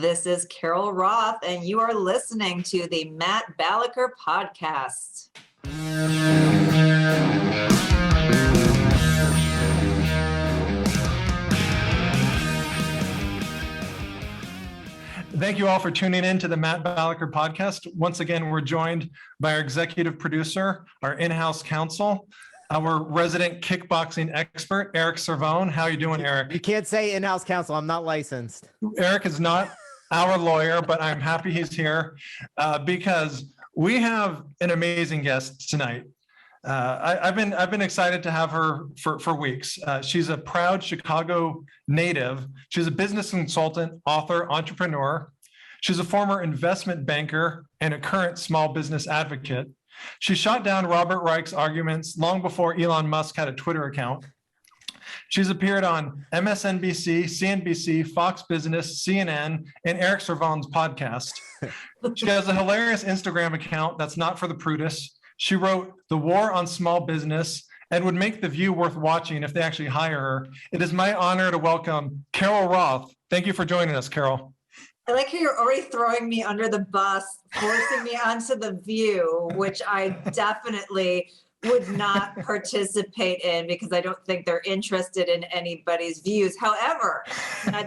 This is Carol Roth, and you are listening to the Matt Balaker podcast. Thank you all for tuning in to the Matt Balaker podcast. Once again, we're joined by our executive producer, our in-house counsel, our resident kickboxing expert, Eric Cervone. How are you doing, Eric? You can't say in-house counsel. I'm not licensed. Eric is not our lawyer, but I'm happy he's here because we have an amazing guest tonight. I've been excited to have her for weeks. She's a proud Chicago native. She's a business consultant, author, entrepreneur. She's a former investment banker and a current small business advocate. She shot down Robert Reich's arguments long before Elon Musk had a Twitter account. She's appeared on MSNBC, CNBC, Fox Business, CNN, and Eric Cervone's podcast. She has a hilarious Instagram account that's not for the prudish. She wrote The War on Small Business and would make The View worth watching if they actually hire her. It is my honor to welcome Carol Roth. Thank you for joining us, Carol. I like how you're already throwing me under the bus, forcing me onto The View, which I definitely would not participate in because I don't think they're interested in anybody's views. However,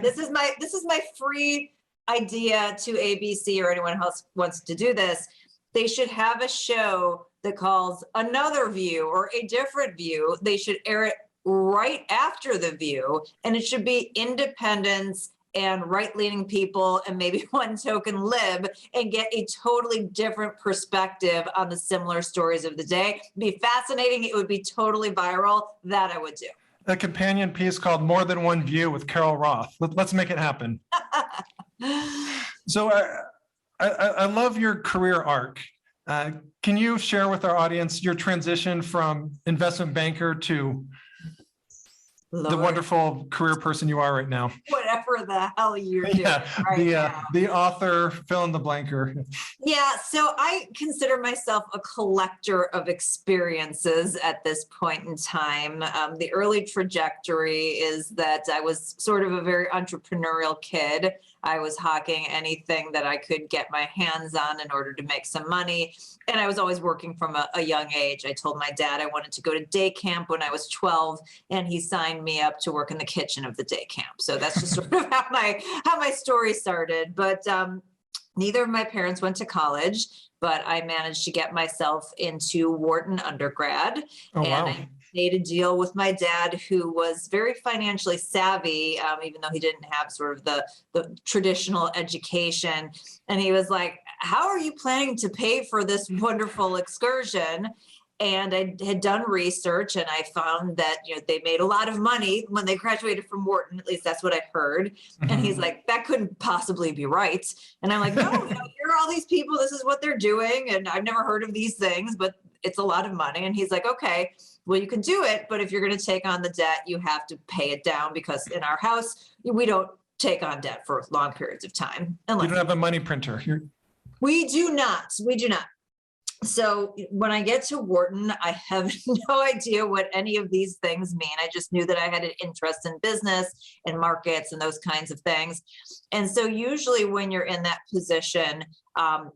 this is my free idea to ABC or anyone else wants to do this. They should have a show that calls Another View or A Different View. They should air it right after The View, and it should be independents and right-leaning people and maybe one token lib and get a totally different perspective on the similar stories of the day. It'd be fascinating. It would be totally viral. That I would do. A companion piece called More Than One View with Carol Roth. Let's make it happen. So I love your career arc. Can you share with our audience your transition from investment banker to the wonderful career person you are right now? Whatever the hell you're doing now. The author, fill in the blanker. Yeah, so I consider myself a collector of experiences at this point in time. The early trajectory is that I was sort of a very entrepreneurial kid. I was hawking anything that I could get my hands on in order to make some money. And I was always working from a young age. I told my dad I wanted to go to day camp when I was 12, and he signed me up to work in the kitchen of the day camp. So that's just sort of how my story started. But neither of my parents went to college, but I managed to get myself into Wharton undergrad. Oh, and wow. I made a deal with my dad, who was very financially savvy, even though he didn't have sort of the traditional education. And he was like, how are you planning to pay for this wonderful excursion? And I had done research, and I found that they made a lot of money when they graduated from Wharton. At least that's what I heard. Mm-hmm. And he's like, that couldn't possibly be right. And I'm like, no, here are all these people. This is what they're doing. And I've never heard of these things, but it's a lot of money. And he's like, okay, well, you can do it, but if you're going to take on the debt, you have to pay it down, because in our house, we don't take on debt for long periods of time. You don't have a money printer. We do not. So when I get to Wharton, I have no idea what any of these things mean. I just knew that I had an interest in business and markets and those kinds of things. And so usually when you're in that position,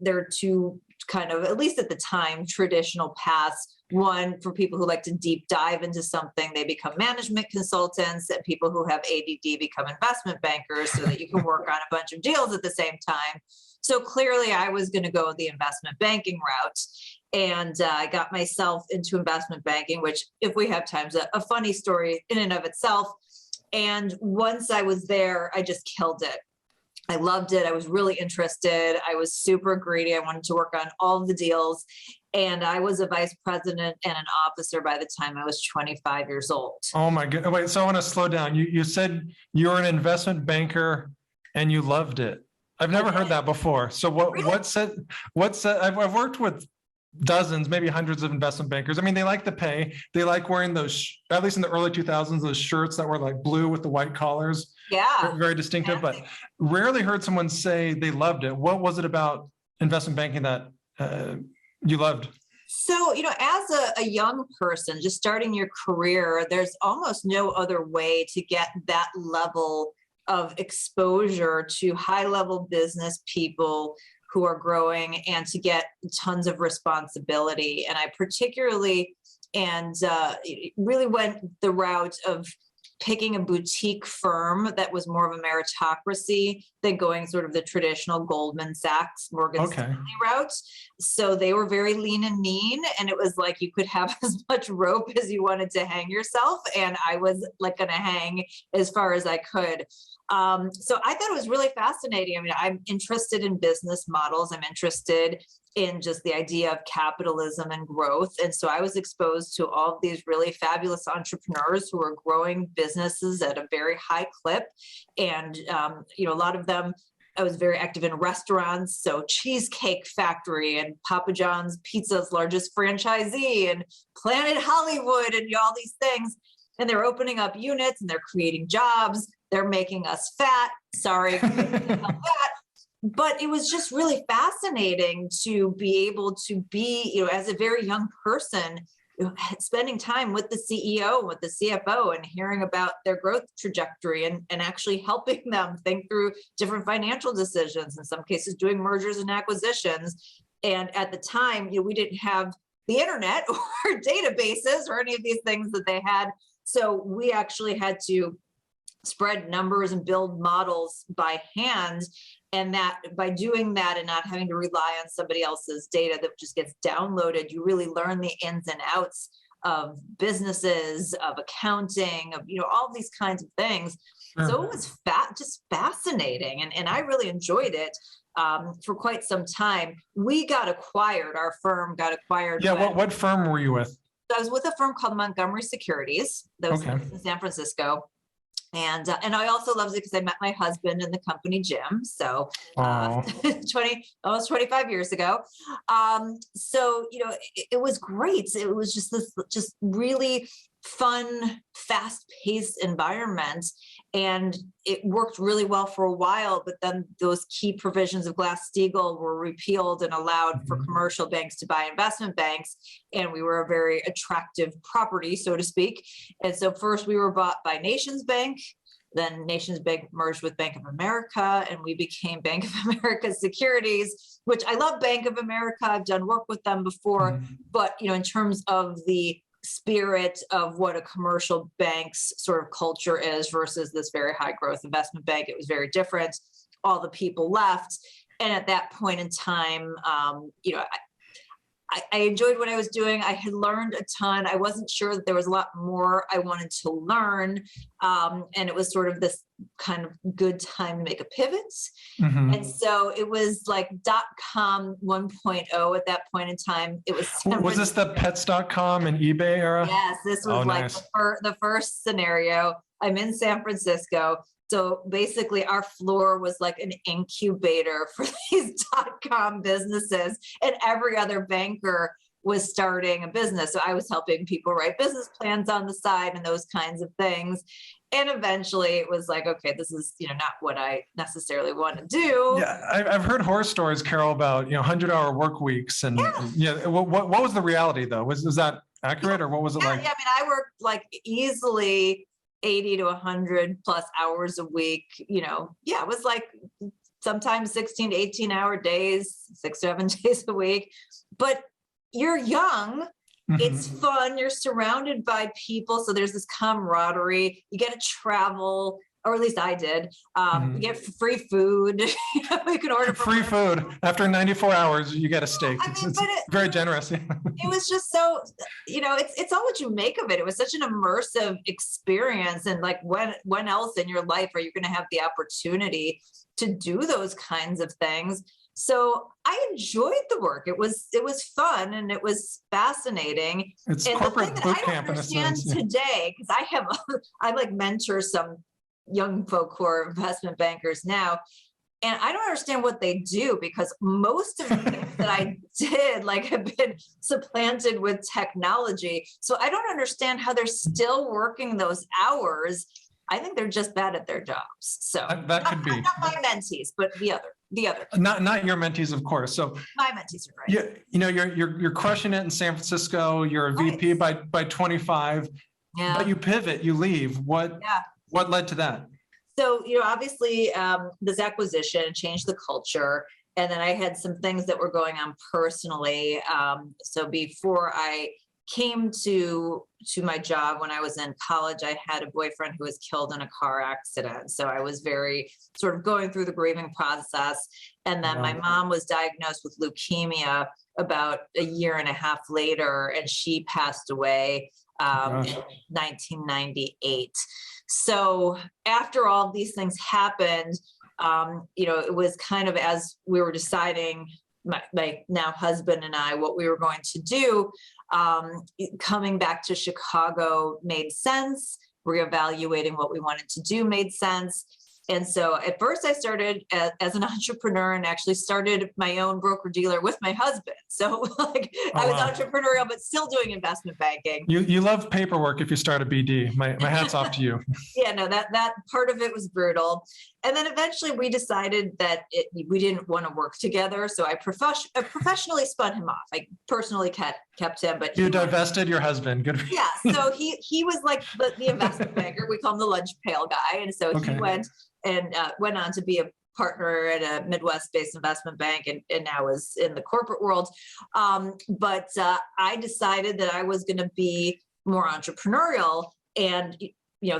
there are two kind of, at least at the time, traditional paths. One, for people who like to deep dive into something, they become management consultants, and people who have ADD become investment bankers so that you can work on a bunch of deals at the same time. So clearly I was going to go the investment banking route, and I got myself into investment banking, which, if we have time, is a funny story in and of itself. And once I was there, I just killed it. I loved it. I was really interested. I was super greedy. I wanted to work on all of the deals. And I was a vice president and an officer by the time I was 25 years old. Oh my goodness. Wait, so I want to slow down. You said you were an investment banker and you loved it. I've never heard that before. So what said, I've worked with dozens, maybe hundreds of investment bankers. I mean, they like the pay. They like wearing those, at least in the early 2000s, those shirts that were like blue with the white collars. Yeah. Very distinctive, but rarely heard someone say they loved it. What was it about investment banking that you loved? So, as a young person, just starting your career, there's almost no other way to get that level of exposure to high level business people who are growing and to get tons of responsibility. And I particularly really went the route of picking a boutique firm that was more of a meritocracy than going sort of the traditional Goldman Sachs, Morgan Stanley route. So they were very lean and mean, and it was like you could have as much rope as you wanted to hang yourself, and I was like going to hang as far as I could. So I thought it was really fascinating. I mean, I'm interested in business models. I'm interested in just the idea of capitalism and growth. And so I was exposed to all of these really fabulous entrepreneurs who are growing businesses at a very high clip. And, a lot of them, I was very active in restaurants. So Cheesecake Factory and Papa John's Pizza's largest franchisee and Planet Hollywood and all these things. And they're opening up units and they're creating jobs. They're making us fat. Sorry. But it was just really fascinating to be able to be, as a very young person, spending time with the CEO, with the CFO, and hearing about their growth trajectory and actually helping them think through different financial decisions, in some cases doing mergers and acquisitions. And at the time, we didn't have the internet or databases or any of these things that they had. So we actually had to spread numbers and build models by hand. And that by doing that and not having to rely on somebody else's data that just gets downloaded, you really learn the ins and outs of businesses, of accounting, of all these kinds of things. Sure. So it was just fascinating, and I really enjoyed it for quite some time. We got acquired. Our firm got acquired. Yeah. What firm were you with? I was with a firm called Montgomery Securities that was in San Francisco. And I also loved it because I met my husband in the company gym. So almost 25 years ago. So, it was great. It was just this really fun, fast-paced environment. And it worked really well for a while, but then those key provisions of Glass-Steagall were repealed and allowed for commercial banks to buy investment banks. And we were a very attractive property, so to speak. And so first we were bought by Nations Bank, then Nations Bank merged with Bank of America, and we became Bank of America Securities, which I love Bank of America. I've done work with them before, but in terms of the spirit of what a commercial bank's sort of culture is versus this very high growth investment bank, it was very different. All the people left. And at that point in time, I enjoyed what I was doing. I had learned a ton. I wasn't sure that there was a lot more I wanted to learn. And it was sort of this kind of good time to make a pivot. And so it was like .com 1.0 at that point in time. It was. Was this the pets.com and eBay era? Yes, this was nice. The first scenario. I'm in San Francisco. So basically our floor was like an incubator for these .com businesses, and every other banker was starting a business. So I was helping people write business plans on the side and those kinds of things. And eventually it was like, okay, this is, not what I necessarily want to do. Yeah, I've heard horror stories, Carol, about 100-hour work weeks, and what was the reality though? Was that accurate, or what was it like? Yeah, I mean, I worked like easily 80 to 100 plus hours a week. It was like sometimes 16 to 18 hour days, 6 to 7 days a week. But you're young. It's fun. You're surrounded by people. So there's this camaraderie. You get to travel, or at least I did. You get free food. You can order free food. After 94 hours, you get a steak. It's very generous. It was just so, it's all what you make of it. It was such an immersive experience. And like when else in your life are you going to have the opportunity to do those kinds of things? So I enjoyed the work. It was fun and it was fascinating. It's and corporate the thing boot that I don't camp in a understand sense. today, because I like mentor some young folk who are investment bankers now, and I don't understand what they do, because most of the things that I did have been supplanted with technology. So I don't understand how they're still working those hours. I think they're just bad at their jobs. So that could be not my mentees, but the other. Not your mentees, of course. So my mentees are great. You're crushing it in San Francisco. You're a VP by 25. Yeah. But you pivot, you leave. What led to that? So, obviously, this acquisition changed the culture. And then I had some things that were going on personally. So before I came to my job when I was in college, I had a boyfriend who was killed in a car accident. So I was very sort of going through the grieving process. And then my mom was diagnosed with leukemia about a year and a half later, and she passed away in 1998. So after all these things happened, it was kind of as we were deciding, my now husband and I, what we were going to do, coming back to Chicago made sense. Reevaluating what we wanted to do made sense. And so at first I started as an entrepreneur and actually started my own broker dealer with my husband. So I was entrepreneurial, but still doing investment banking. You love paperwork if you start a BD. My hat's off to you. Yeah, no, that part of it was brutal. And then eventually we decided that we didn't want to work together. So I professionally spun him off. I personally kept him, but you divested your husband. Good. Yeah. So he was like the investment banker. We call him the lunch pail guy. And so he went on to be a partner at a Midwest-based investment bank, and now is in the corporate world. But I decided that I was going to be more entrepreneurial, and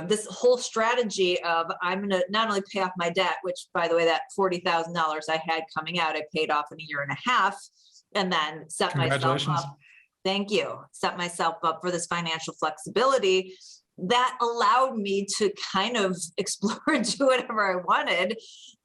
this whole strategy of I'm going to not only pay off my debt, which, by the way, that $40,000 I had coming out, I paid off in a year and a half, and then set myself up. Thank you. Set myself up for this financial flexibility that allowed me to kind of explore and do whatever I wanted.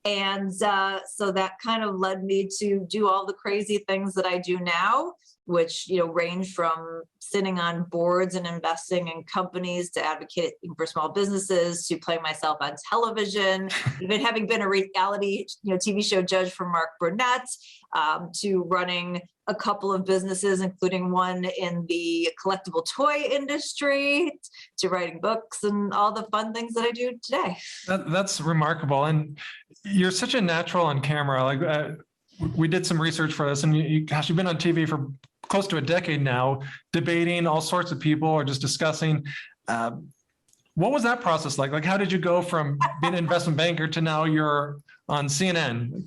And so that kind of led me to do all the crazy things that I do now, which, range from sitting on boards and investing in companies to advocating for small businesses to playing myself on television, even having been a reality, TV show judge for Mark Burnett, to running a couple of businesses, including one in the collectible toy industry, to writing books and all the fun things that I do today. That's remarkable. And you're such a natural on camera. We did some research for this, and you've been on TV for close to a decade now, debating all sorts of people or just discussing. What was that process like? Like, how did you go from being an investment banker to now you're on CNN?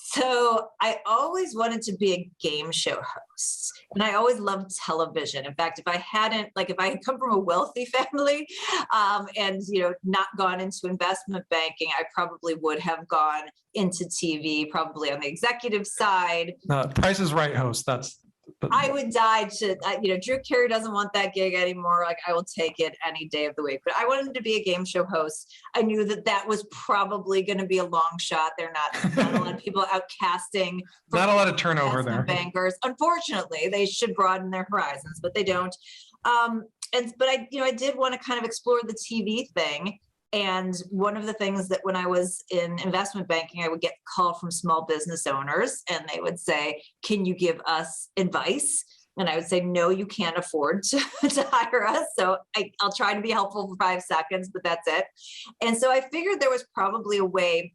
So I always wanted to be a game show host, and I always loved television. In fact, if I had come from a wealthy family, and not gone into investment banking, I probably would have gone into TV, probably on the executive side. Price is Right host. I would die to, Drew Carey doesn't want that gig anymore. Like, I will take it any day of the week, but I wanted to be a game show host. I knew that was probably going to be a long shot. They're not a lot of people out casting. Not a lot of turnover there. Bankers. Unfortunately, they should broaden their horizons, but they don't. But I did want to kind of explore the TV thing. And one of the things that when I was in investment banking, I would get a call from small business owners, and they would say, "Can you give us advice?" And I would say, "No, you can't afford to hire us. So I'll try to be helpful for 5 seconds, but that's it." And so I figured there was probably a way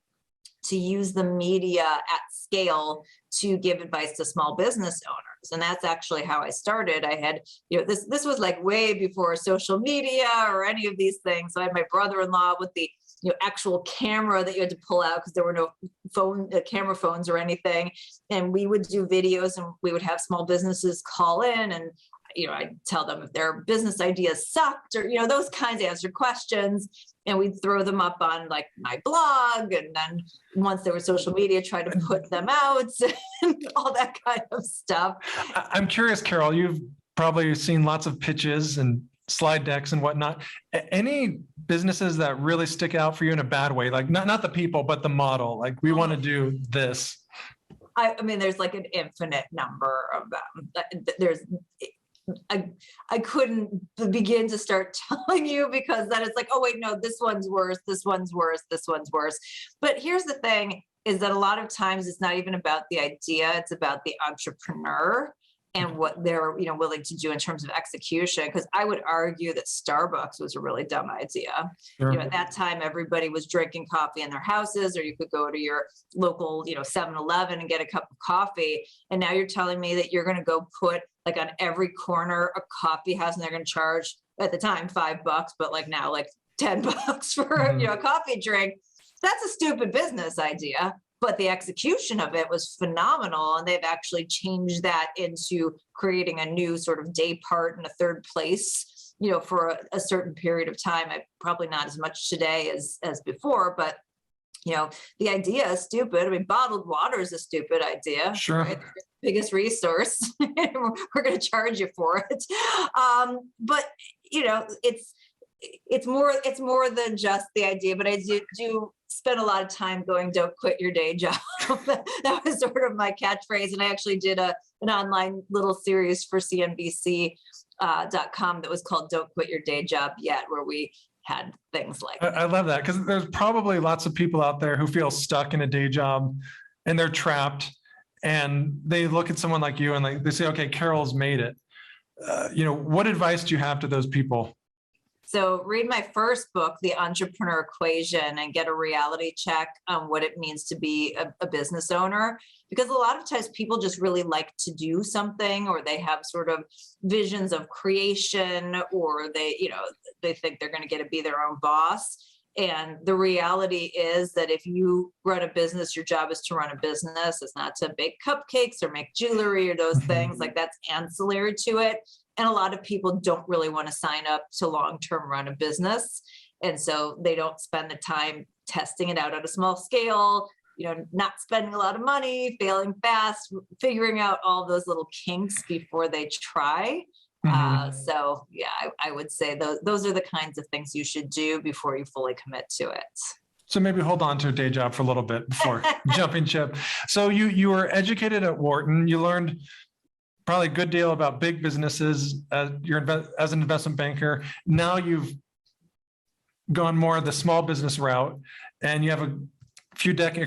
to use the media at scale to give advice to small business owners. And that's actually how I started. I had, this was like way before social media or any of these things. So I had my brother-in-law with the actual camera that you had to pull out because there were no camera phones or anything. And we would do videos, and we would have small businesses call in, and I'd tell them if their business ideas sucked or, those kinds, answer questions, and we'd throw them up on like my blog. And then once there was social media, try to put them out and all that kind of stuff. I'm curious, Carol, you've probably seen lots of pitches and slide decks and whatnot. Any businesses that really stick out for you in a bad way? Like not the people, but the model, like we want to do this. I mean, there's like an infinite number of them. I couldn't begin to start telling you, because then it's like, oh wait, no, this one's worse, this one's worse, this one's worse. But here's the thing, is that a lot of times it's not even about the idea, it's about the entrepreneur and what they're willing to do in terms of execution. Because I would argue that Starbucks was a really dumb idea. Sure. At that time, everybody was drinking coffee in their houses, or you could go to your local 7-Eleven and get a cup of coffee. And now you're telling me that you're going to go put like on every corner a coffee house, and they're going to charge at the time $5, but like now like $10 for, a coffee drink. That's a stupid business idea, but the execution of it was phenomenal. And they've actually changed that into creating a new sort of day part and a third place, for a certain period of time. Probably not as much today as before, but the idea is stupid. I mean, bottled water is a stupid idea. Sure. Right? Biggest resource. We're going to charge you for it. But it's more than just the idea. But I do spend a lot of time going, "Don't quit your day job." That was sort of my catchphrase. And I actually did an online little series for CNBC.com that was called "Don't Quit Your Day Job Yet," where we had things like I love that, because there's probably lots of people out there who feel stuck in a day job and they're trapped, and they look at someone like you and they say, "Okay, Carol's made it." What advice do you have to those people? So read my first book, The Entrepreneur Equation, and get a reality check on what it means to be a business owner. Because a lot of times people just really like to do something, or they have sort of visions of creation, or they think they're going to be their own boss. And the reality is that if you run a business, your job is to run a business. It's not to bake cupcakes or make jewelry or those things. Like, that's ancillary to it. And a lot of people don't really want to sign up to long-term run a business. And so they don't spend the time testing it out at a small scale, not spending a lot of money, failing fast, figuring out all those little kinks before they try. So yeah, I would say those are the kinds of things you should do before you fully commit to it. So maybe hold on to a day job for a little bit before jumping ship. So you were educated at Wharton. You learned probably a good deal about big businesses as an investment banker. Now you've gone more the small business route, and you have a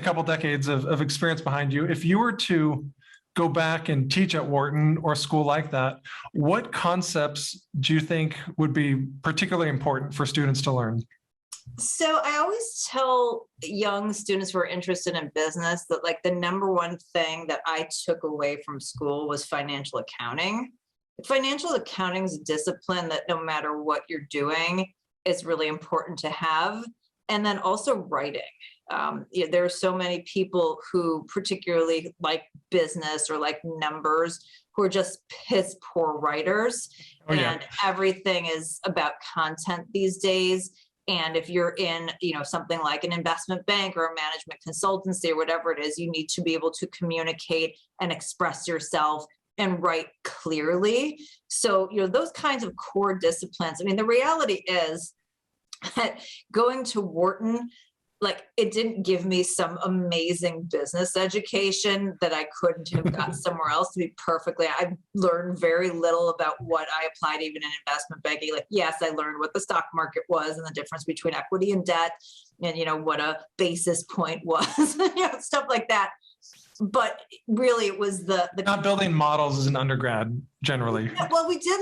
couple decades of experience behind you. If you were to go back and teach at Wharton or a school like that, what concepts do you think would be particularly important for students to learn? So I always tell young students who are interested in business that, like, the number one thing that I took away from school was financial accounting. Financial accounting is a discipline that no matter what you're doing, is really important to have. And then also writing. There are so many people who particularly like business or like numbers who are just piss poor writers. And everything is about content these days. And if you're in, something like an investment bank or a management consultancy or whatever it is, you need to be able to communicate and express yourself and write clearly. So, those kinds of core disciplines. I mean, the reality is that going to Wharton, it didn't give me some amazing business education that I couldn't have got somewhere else, to be perfectly. I learned very little about what I applied even in investment banking. Yes, I learned what the stock market was and the difference between equity and debt, and what a basis point was, stuff like that. But really, it was the not building models as an undergrad generally. Well, we did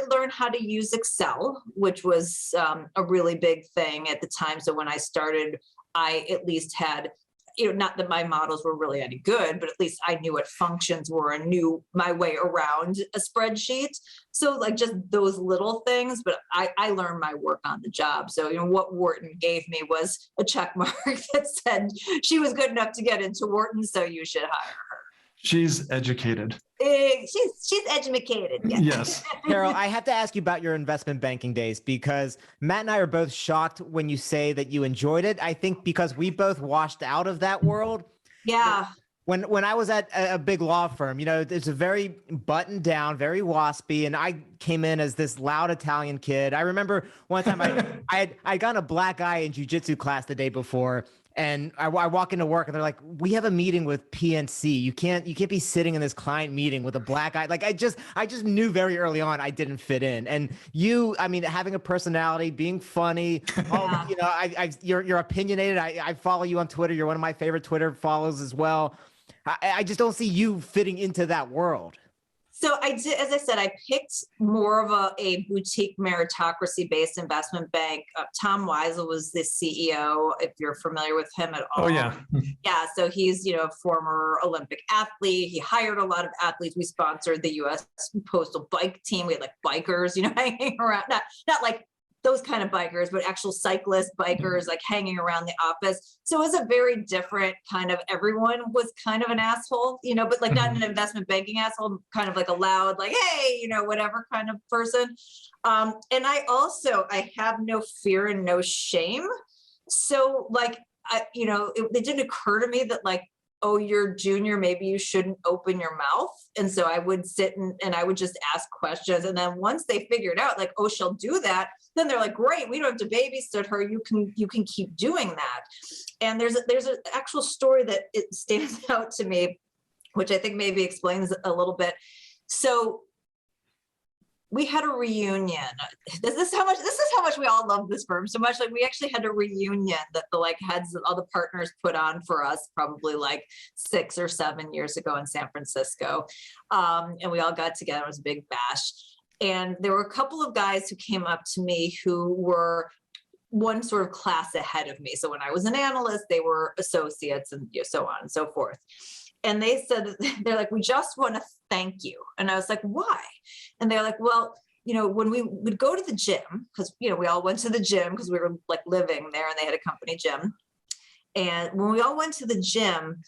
learn how to use Excel, which was a really big thing at the time. So when I started, I at least had, not that my models were really any good, but at least I knew what functions were and knew my way around a spreadsheet. So just those little things, but I learned my work on the job. So, what Wharton gave me was a check mark that said she was good enough to get into Wharton, so you should hire her. She's educated. She's educated. Yes. Carol, I have to ask you about your investment banking days, because Matt and I are both shocked when you say that you enjoyed it. I think because we both washed out of that world. Yeah. When I was at a big law firm, it's a very buttoned down, very waspy, and I came in as this loud Italian kid. I remember one time I got a black eye in jiu-jitsu class the day before, and I walk into work and they're like, "We have a meeting with PNC. You can't be sitting in this client meeting with a black eye." I just knew very early on I didn't fit in. And having a personality, being funny, you're opinionated. I follow you on Twitter. You're one of my favorite Twitter follows as well. I just don't see you fitting into that world. So I did, as I said, I picked more of a boutique meritocracy-based investment bank. Tom Weisel was the CEO, if you're familiar with him at all. Oh, yeah. Yeah, so he's, a former Olympic athlete. He hired a lot of athletes. We sponsored the U.S. Postal Bike Team. We had bikers, hanging around, not those kind of bikers, but actual cyclist bikers like hanging around the office. So it was a very different kind of, everyone was kind of an asshole, but like not an investment banking asshole, kind of like a loud, like, hey, whatever kind of person. And I have no fear and no shame. So like, it didn't occur to me that like, oh, you're junior, maybe you shouldn't open your mouth. And so I would sit and I would just ask questions. And then once they figured out like, oh, she'll do that, then they're like, great, we don't have to babysit her. You can keep doing that. And there's an actual story that it stands out to me, which I think maybe explains a little bit. So we had a reunion. This is how much we all love this firm so much. Like we actually had a reunion that the like heads of all the partners put on for us probably like 6 or 7 years ago in San Francisco. And we all got together. It was a big bash. And there were a couple of guys who came up to me who were one sort of class ahead of me. So when I was an analyst, they were associates and so on and so forth. And they said, they're like, we just want to thank you. And I was like, why? And they're like, well, when we would go to the gym, because, we all went to the gym because we were like living there and they had a company gym. And when we all went to the gym,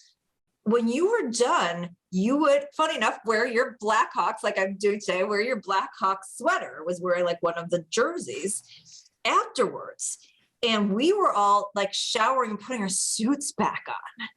when you were done, you would, funny enough, wear your Blackhawks, like I'm doing today, wear your Blackhawks sweater, was wearing like one of the jerseys afterwards. And we were all like showering and putting our suits back on.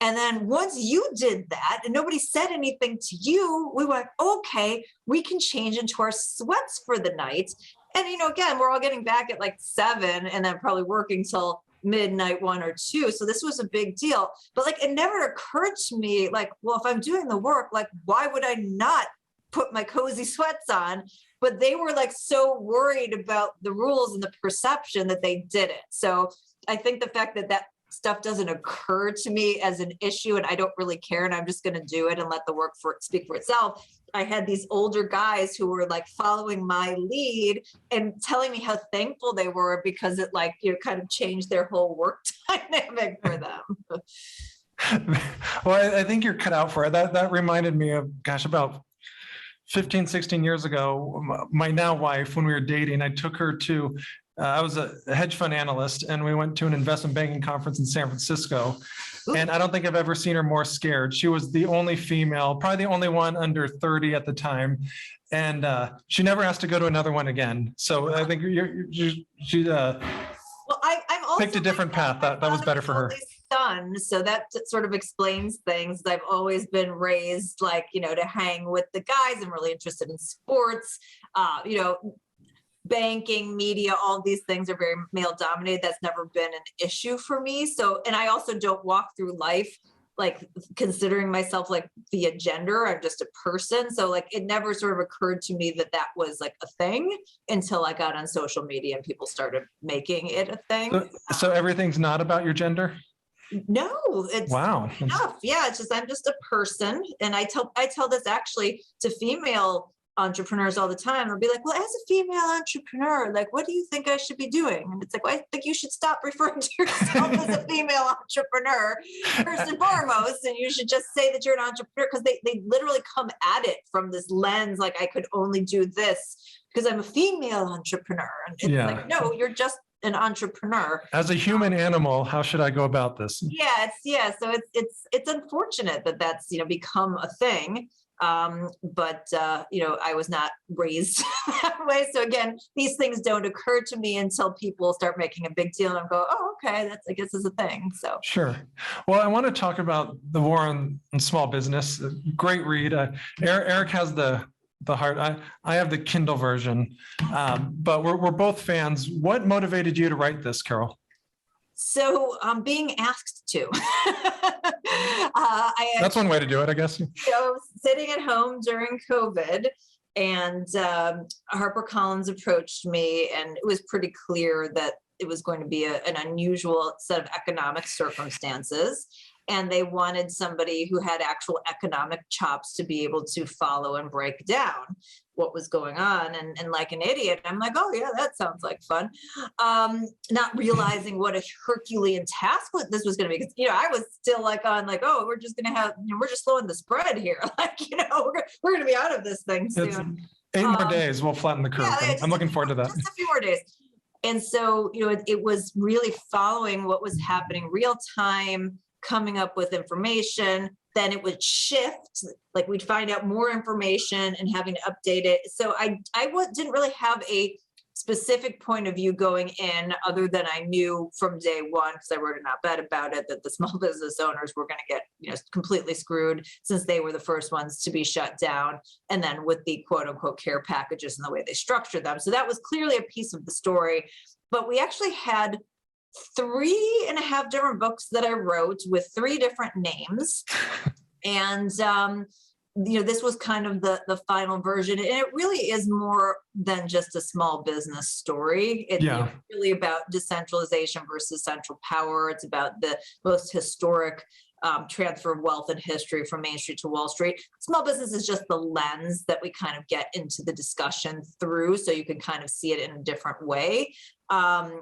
And then once you did that and nobody said anything to you, we were like, okay, we can change into our sweats for the night. And, again, we're all getting back at like 7 and then probably working till midnight, 1 or 2. So this was a big deal. But like, it never occurred to me like, well, if I'm doing the work, like, why would I not put my cozy sweats on? But they were like so worried about the rules and the perception that they didn't. So I think the fact that stuff doesn't occur to me as an issue and I don't really care and I'm just going to do it and let the work speak for itself. I had these older guys who were like following my lead and telling me how thankful they were because it like, kind of changed their whole work dynamic for them. Well, I think you're cut out for it. That reminded me of, about 15, 16 years ago, my now wife, when we were dating, I took her to I was a hedge fund analyst and we went to an investment banking conference in San Francisco. And I don't think I've ever seen her more scared. She was the only female, probably the only one under 30 at the time. And she never asked to go to another one again. So I think she well, I'm also picked a different path. That was better for her. Son, so that sort of explains things. I've always been raised like, to hang with the guys. I'm really interested in sports, banking, media, all these things are very male dominated. That's never been an issue for me. So, and I also don't walk through life like considering myself like via gender. I'm just a person. So like it never sort of occurred to me that was like a thing until I got on social media and people started making it a thing. So everything's not about your gender? No, it's wow. Enough. Yeah, it's just I'm just a person. And I tell this actually to female entrepreneurs all the time. They'll be like, well, as a female entrepreneur, like, what do you think I should be doing? And it's like, well, I think you should stop referring to yourself as a female entrepreneur first and foremost. And you should just say that you're an entrepreneur because they literally come at it from this lens. Like I could only do this because I'm a female entrepreneur. And it's like, no, you're just an entrepreneur. As a human animal, how should I go about this? So it's unfortunate that that's, become a thing. But I was not raised that way. So again, these things don't occur to me until people start making a big deal and go, oh, okay, that's, I guess is a thing. So sure. Well, I want to talk about The War on Small Business. Great read. Eric has the hard, I have the Kindle version, but we're both fans. What motivated you to write this, Carol? So being asked to. That's one way to do it, I guess. Sitting at home during COVID, and HarperCollins approached me, and it was pretty clear that it was going to be an unusual set of economic circumstances. And they wanted somebody who had actual economic chops to be able to follow and break down what was going on. And like an idiot, I'm like, oh yeah, that sounds like fun. Not realizing what a Herculean task this was going to be. Because, I was still like on like, oh, we're just going to have, we're just slowing the spread here. Like, we're going to be out of this thing soon. It's 8 more days. We'll flatten the curve. I'm looking forward to that. Just a few more days. And so, it was really following what was happening real time, coming up with information. Then it would shift, like we'd find out more information and having to update it. So I didn't really have a specific point of view going in, other than I knew from day one, because I wrote an op-ed about it, that the small business owners were going to get completely screwed, since they were the first ones to be shut down, and then with the quote unquote care packages and the way they structured them. So that was clearly a piece of the story. But we actually had 3.5 different books that I wrote with 3 different names. And this was kind of the final version. And it really is more than just a small business story. It's really about decentralization versus central power. It's about the most historic transfer of wealth and history from Main Street to Wall Street. Small business is just the lens that we kind of get into the discussion through, so you can kind of see it in a different way. So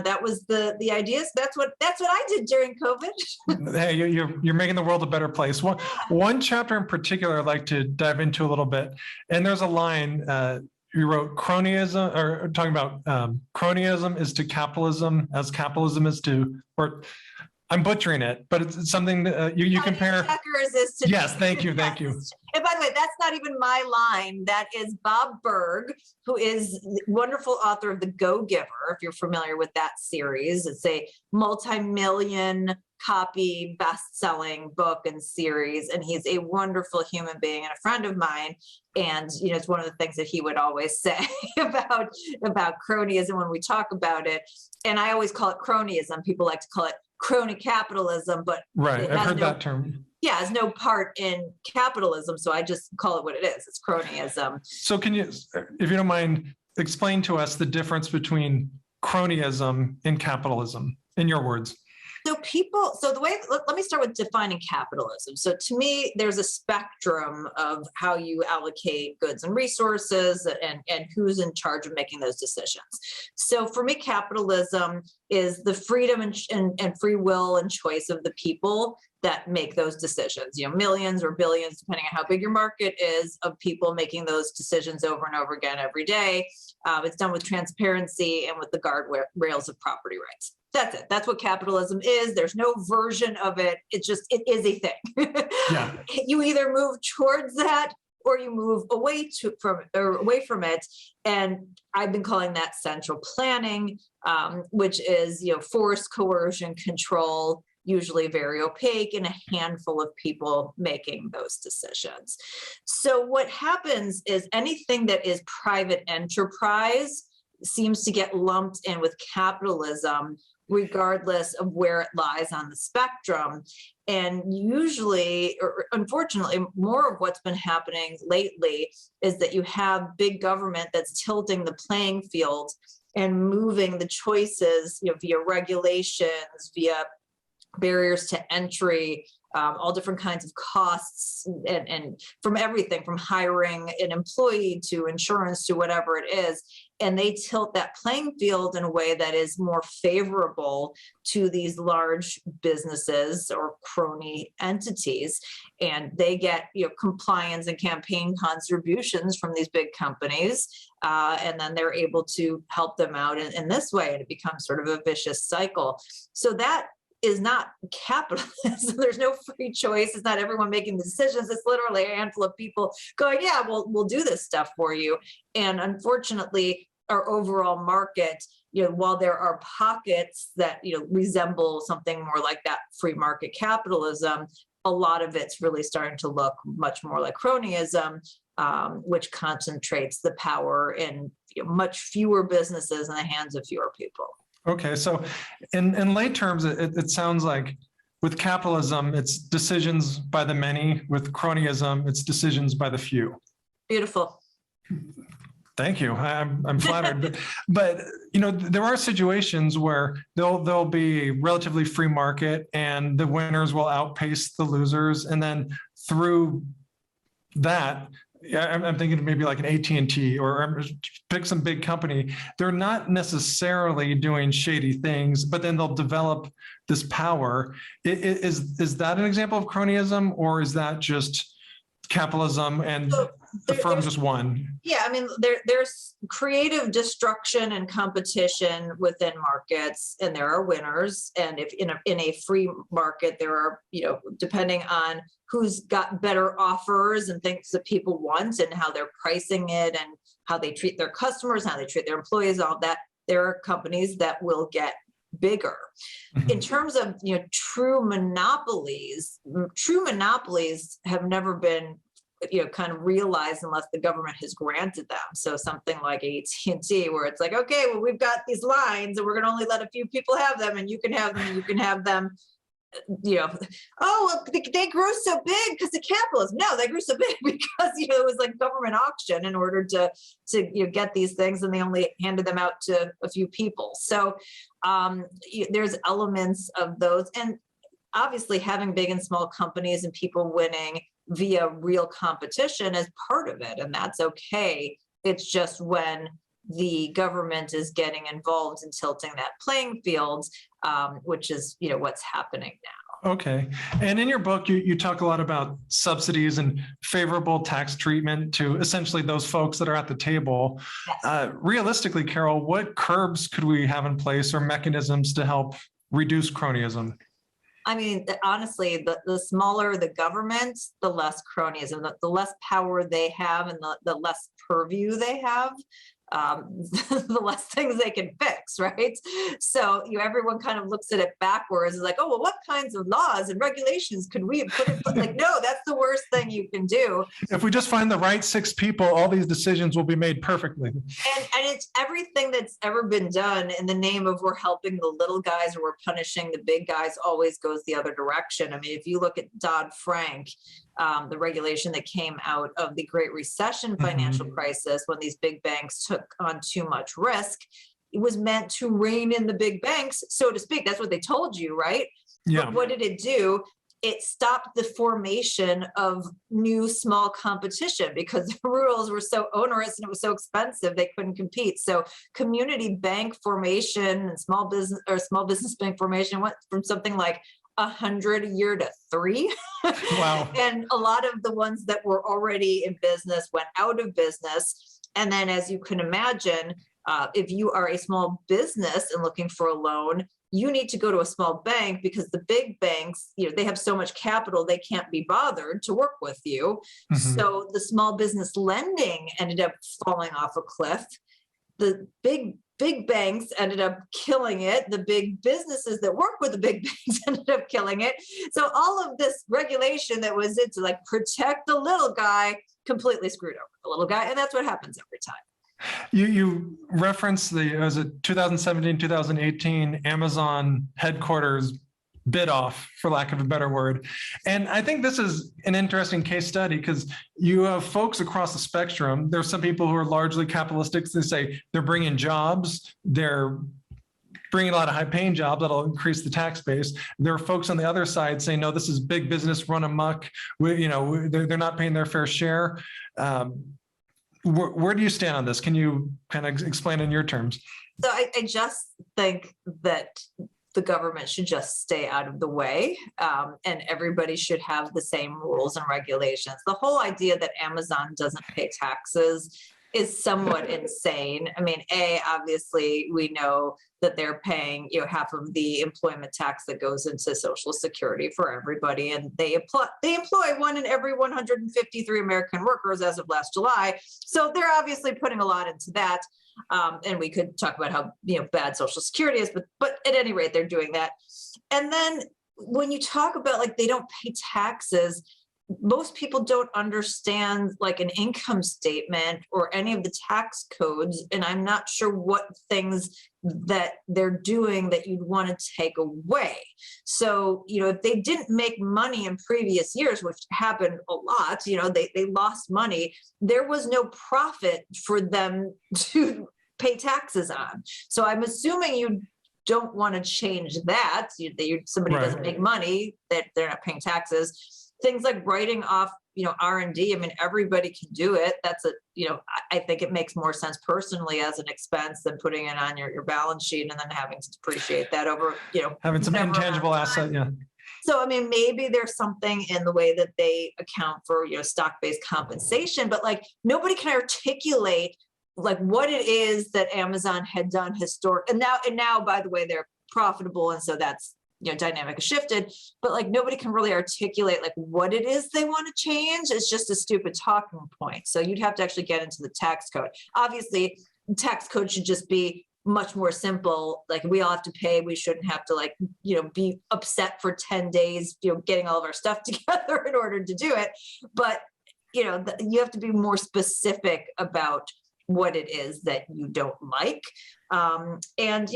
that was the idea. So that's what I did during COVID. Hey, you're making the world a better place. One chapter in particular I'd like to dive into a little bit, and there's a line you wrote: cronyism, or talking about cronyism is to capitalism as capitalism is to, or I'm butchering it, but it's something that you compare. Yes, thank you. And by the way, that's not even my line. That is Bob Berg, who is the wonderful author of The Go-Giver, if you're familiar with that series. It's a multi-million copy best-selling book and series, and he's a wonderful human being and a friend of mine. And it's one of the things that he would always say about cronyism when we talk about it. And I always call it cronyism. People like to call it crony capitalism, but right, I've heard that term. Yeah, has no part in capitalism, so I just call it what it is. It's cronyism. So can you, if you don't mind, explain to us the difference between cronyism and capitalism, in your words? Let me start with defining capitalism. So to me, there's a spectrum of how you allocate goods and resources and who's in charge of making those decisions. So for me, capitalism is the freedom and free will and choice of the people that make those decisions. Millions or billions, depending on how big your market is, of people making those decisions over and over again every day. It's done with transparency and with the guardrails of property rights. That's it. That's what capitalism is. There's no version of it. It is a thing. Yeah. You either move towards that or you move away from it. And I've been calling that central planning, which is force, coercion, control, usually very opaque, and a handful of people making those decisions. So what happens is anything that is private enterprise seems to get lumped in with capitalism, regardless of where it lies on the spectrum. And usually, or unfortunately, more of what's been happening lately is that you have big government that's tilting the playing field and moving the choices via regulations, via barriers to entry, all different kinds of costs, and from everything from hiring an employee to insurance to whatever it is. And they tilt that playing field in a way that is more favorable to these large businesses or crony entities. And they get compliance and campaign contributions from these big companies. And then they're able to help them out in this way. And it becomes sort of a vicious cycle. So that is not capitalism. There's no free choice. It's not everyone making the decisions. It's literally a handful of people going, yeah, we'll do this stuff for you. And unfortunately, our overall market, while there are pockets that, resemble something more like that free market capitalism, a lot of it's really starting to look much more like cronyism, which concentrates the power in much fewer businesses in the hands of fewer people. Okay, so in lay terms, it sounds like with capitalism, it's decisions by the many. With cronyism, it's decisions by the few. Beautiful. Thank you. I'm flattered. but there are situations where there'll be a relatively free market and the winners will outpace the losers. And then through that, I'm thinking maybe like an AT&T or pick some big company. They're not necessarily doing shady things, but then they'll develop this power. Is that an example of cronyism, or is that just capitalism and So the there- firm there's- just won. Yeah, I mean, there's creative destruction and competition within markets, and there are winners. And if in a free market, there are, depending on who's got better offers and things that people want and how they're pricing it and how they treat their customers, how they treat their employees, all that, there are companies that will get bigger. In terms of, true monopolies have never been kind of realized unless the government has granted them. So something like AT&T, where it's like, okay, well, we've got these lines and we're going to only let a few people have them, and you can have them and you can have them. Oh, well, they grew so big because of capitalism. No, they grew so big because it was like government auction in order to get these things, and they only handed them out to a few people. So there's elements of those, and obviously having big and small companies and people winning via real competition is part of it, and that's okay. It's just when the government is getting involved in tilting that playing field, which is what's happening now. Okay. And in your book, you talk a lot about subsidies and favorable tax treatment to essentially those folks that are at the table. Yes. Realistically, Carol, what curbs could we have in place or mechanisms to help reduce cronyism? I mean, honestly, the smaller the government, the less cronyism, the less power they have, and the less purview they have, the less things they can fix, right? So everyone kind of looks at it backwards, is like, oh, well, what kinds of laws and regulations could we put in place? Like, no, that's the worst thing you can do. If we just find the right 6 people, all these decisions will be made perfectly. And it's everything that's ever been done in the name of we're helping the little guys or we're punishing the big guys always goes the other direction. I mean, if you look at Dodd-Frank, the regulation that came out of the Great Recession financial crisis, when these big banks took on too much risk, it was meant to rein in the big banks, so to speak. That's what they told you, right? Yeah. But what did it do? It stopped the formation of new small competition because the rules were so onerous and it was so expensive they couldn't compete. So community bank formation and small business bank formation went from something like 100 a year to 3. Wow. And a lot of the ones that were already in business went out of business. And then, as you can imagine, if you are a small business and looking for a loan, you need to go to a small bank because the big banks, they have so much capital, they can't be bothered to work with you. So the small business lending ended up falling off a cliff. The big banks ended up killing it. The big businesses that work with the big banks ended up killing it. So all of this regulation that was to like protect the little guy completely screwed over the little guy. And that's what happens every time. You referenced was it 2017, 2018 Amazon headquarters bid off, for lack of a better word. And I think this is an interesting case study because you have folks across the spectrum. There's some people who are largely capitalistic. They say they're bringing jobs, they're bringing a lot of high-paying jobs that'll increase the tax base. There are folks on the other side saying, no, this is big business run amok. They're not paying their fair share. Where do you stand on this? Can you kind of explain in your terms? So I just think that the government should just stay out of the way, and everybody should have the same rules and regulations. The whole idea that Amazon doesn't pay taxes is somewhat insane. I mean, obviously we know that they're paying half of the employment tax that goes into Social Security for everybody, and they employ 1 in every 153 American workers as of last July. So they're obviously putting a lot into that. And we could talk about how bad Social Security is, but at any rate, they're doing that. And then when you talk about like they don't pay taxes, most people don't understand like an income statement or any of the tax codes, and I'm not sure what things that they're doing that you'd want to take away. So, if they didn't make money in previous years, which happened a lot, they lost money, there was no profit for them to pay taxes on. So I'm assuming you don't want to change that. Somebody doesn't make money, that they're not paying taxes. Things like writing off, R&D. I mean, everybody can do it. That's I think it makes more sense personally as an expense than putting it on your balance sheet and then having to depreciate that over, having some intangible asset. Yeah. So, I mean, maybe there's something in the way that they account for, stock-based compensation, but like nobody can articulate like what it is that Amazon had done historic. And now, by the way, they're profitable. And so that's, dynamic has shifted, but like nobody can really articulate like what it is they want to change. It's just a stupid talking point. So you'd have to actually get into the tax code. Obviously, tax code should just be much more simple. Like we all have to pay. We shouldn't have to like, be upset for 10 days, getting all of our stuff together in order to do it. But, you have to be more specific about what it is that you don't like. And,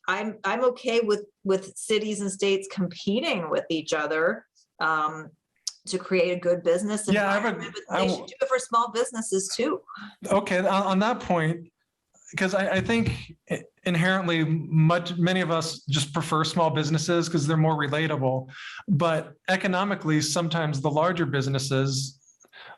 I'm okay with cities and states competing with each other to create a good business environment. But they should do it for small businesses too. Okay, on that point, because I think inherently many of us just prefer small businesses because they're more relatable, but economically, sometimes the larger businesses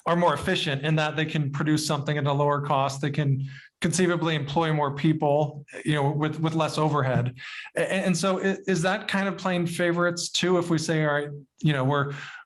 are more efficient in that they can produce something at a lower cost. They can conceivably employ more people, with less overhead. And so is that kind of playing favorites too? If we say, all right,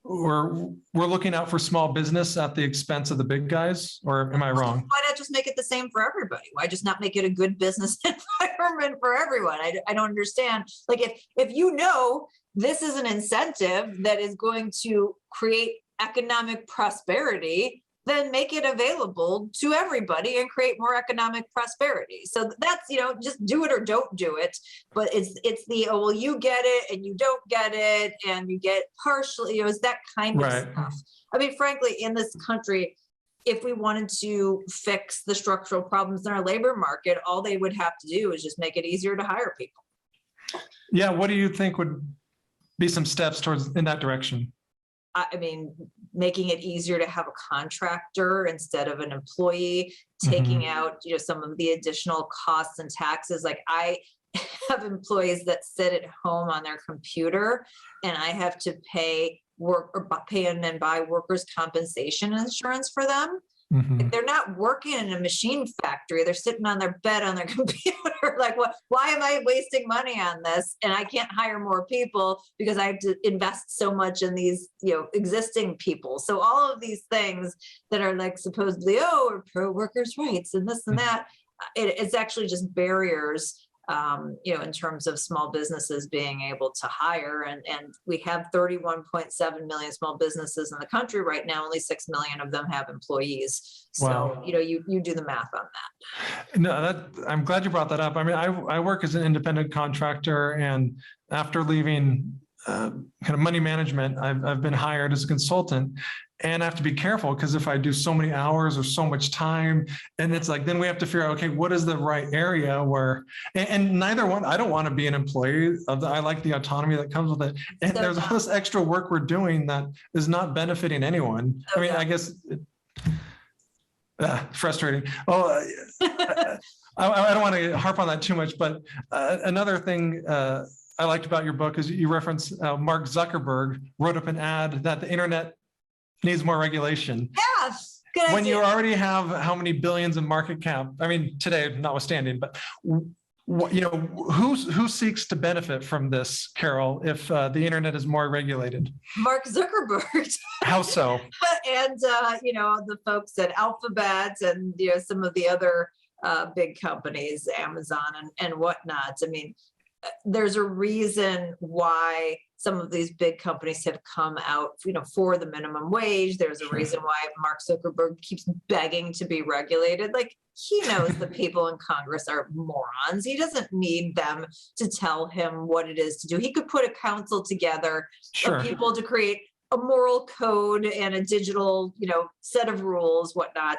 we're looking out for small business at the expense of the big guys, or am I wrong? Why not just make it the same for everybody? Why just not make it a good business environment for everyone? I don't understand. Like if this is an incentive that is going to create economic prosperity, then make it available to everybody and create more economic prosperity. So that's, just do it or don't do it. But it's well, you get it and you don't get it and you get partially, it's that kind of stuff. I mean, frankly, in this country, if we wanted to fix the structural problems in our labor market, all they would have to do is just make it easier to hire people. Yeah. What do you think would be some steps in that direction? I mean, making it easier to have a contractor instead of an employee, taking out, some of the additional costs and taxes. Like I have employees that sit at home on their computer and I have to pay and then buy workers' compensation insurance for them. They're not working in a machine factory. They're sitting on their bed on their computer. Like, why am I wasting money on this? And I can't hire more people because I have to invest so much in these, existing people. So all of these things that are like supposedly, we're pro workers' rights and this and that, it's actually just barriers. In terms of small businesses being able to hire, and we have 31.7 million small businesses in the country right now. Only 6 million of them have employees. Wow. So, you do the math on that. No, I'm glad you brought that up. I mean, I work as an independent contractor, and after leaving kind of money management, I've been hired as a consultant. And I have to be careful because if I do so many hours or so much time, and it's like, then we have to figure out, okay, what is the right area where, and neither one, I don't want to be an employee I like the autonomy that comes with it. And there's all this extra work we're doing that is not benefiting anyone. I mean, I guess, frustrating. Well, I don't want to harp on that too much, but another thing I liked about your book is you reference Mark Zuckerberg wrote up an ad that the internet needs more regulation. Yes. Good when idea. you already have how many billions in market cap, I mean, today notwithstanding, but who seeks to benefit from this, Carol, if the internet is more regulated? Mark Zuckerberg. How so? And, the folks at Alphabet and, some of the other big companies, Amazon and whatnot. I mean, there's a reason why some of these big companies have come out, for the minimum wage. There's a reason why Mark Zuckerberg keeps begging to be regulated. Like he knows the people in Congress are morons. He doesn't need them to tell him what it is to do. He could put a council together of people to create a moral code and a digital, set of rules, whatnot.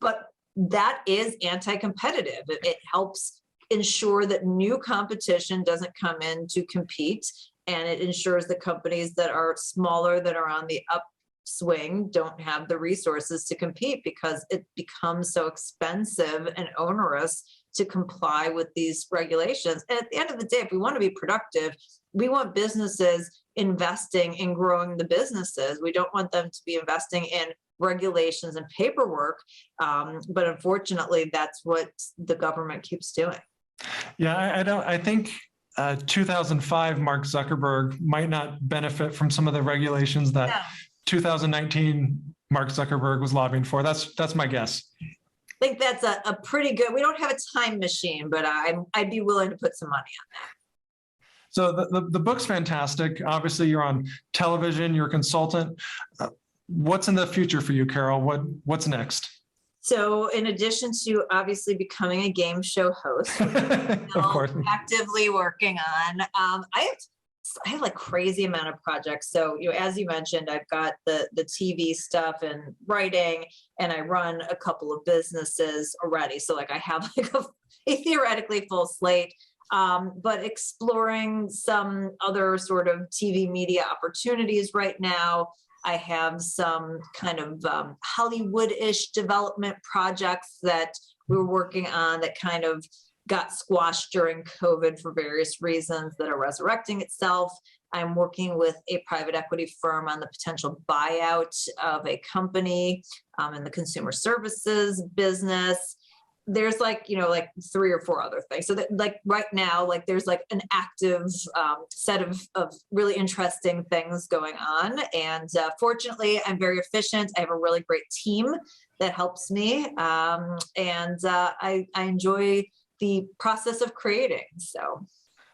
But that is anti-competitive. It helps ensure that new competition doesn't come in to compete, and it ensures the companies that are smaller, that are on the upswing, don't have the resources to compete because it becomes so expensive and onerous to comply with these regulations. And at the end of the day, if we want to be productive, we want businesses investing in growing the businesses. We don't want them to be investing in regulations and paperwork. But unfortunately, that's what the government keeps doing. Yeah, I think 2005 Mark Zuckerberg might not benefit from some of the regulations that Yeah. 2019 Mark Zuckerberg was lobbying for. That's my guess. I think that's a pretty good, we don't have a time machine, but I'd be willing to put some money on. So the book's fantastic. Obviously, you're on television, you're a consultant. What's in the future for you, Carol? What's next? So in addition to obviously becoming a game show host, Of course. actively working on, I have like crazy amount of projects. So, as you mentioned, I've got the TV stuff and writing, and I run a couple of businesses already. So like I have like a theoretically full slate, but exploring some other sort of TV media opportunities right now. I have some kind of Hollywood-ish development projects that we were working on that kind of got squashed during COVID for various reasons that are resurrecting itself. I'm working with a private equity firm on the potential buyout of a company in the consumer services business. There's like 3 or 4 other things. So that like right now, like there's like an active set of really interesting things going on. And fortunately, I'm very efficient. I have a really great team that helps me. And I enjoy the process of creating. So,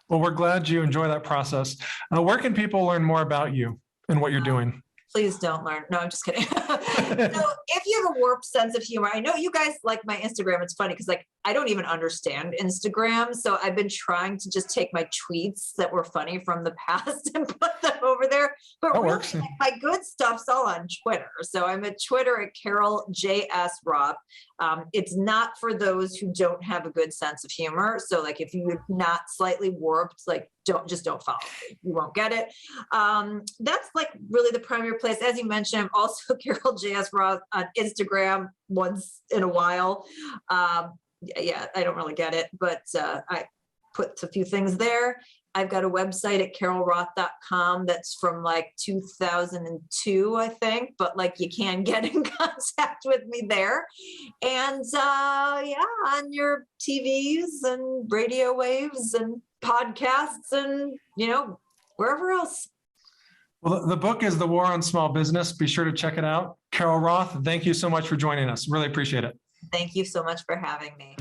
well, we're glad you enjoy that process. Where can people learn more about you and what you're doing? Please don't learn. No, I'm just kidding. So if you have a warped sense of humor, I know you guys like my Instagram. It's funny because like I don't even understand Instagram. So I've been trying to just take my tweets that were funny from the past and put them over there. But That really, works. like, my good stuff's all on Twitter. So I'm at Twitter at Carol JS Roth. It's not for those who don't have a good sense of humor. So like if you're not slightly warped, like don't follow me. You won't get it. That's like really the primary place. As you mentioned, I'm also Carol JS Roth on Instagram once in a while. Yeah, I don't really get it, but I put a few things there. I've got a website at carolroth.com that's from like 2002, I think, but like you can get in contact with me there. And yeah, on your TVs and radio waves and podcasts and, wherever else. Well, the book is The War on Small Business. Be sure to check it out. Carol Roth, thank you so much for joining us. Really appreciate it. Thank you so much for having me.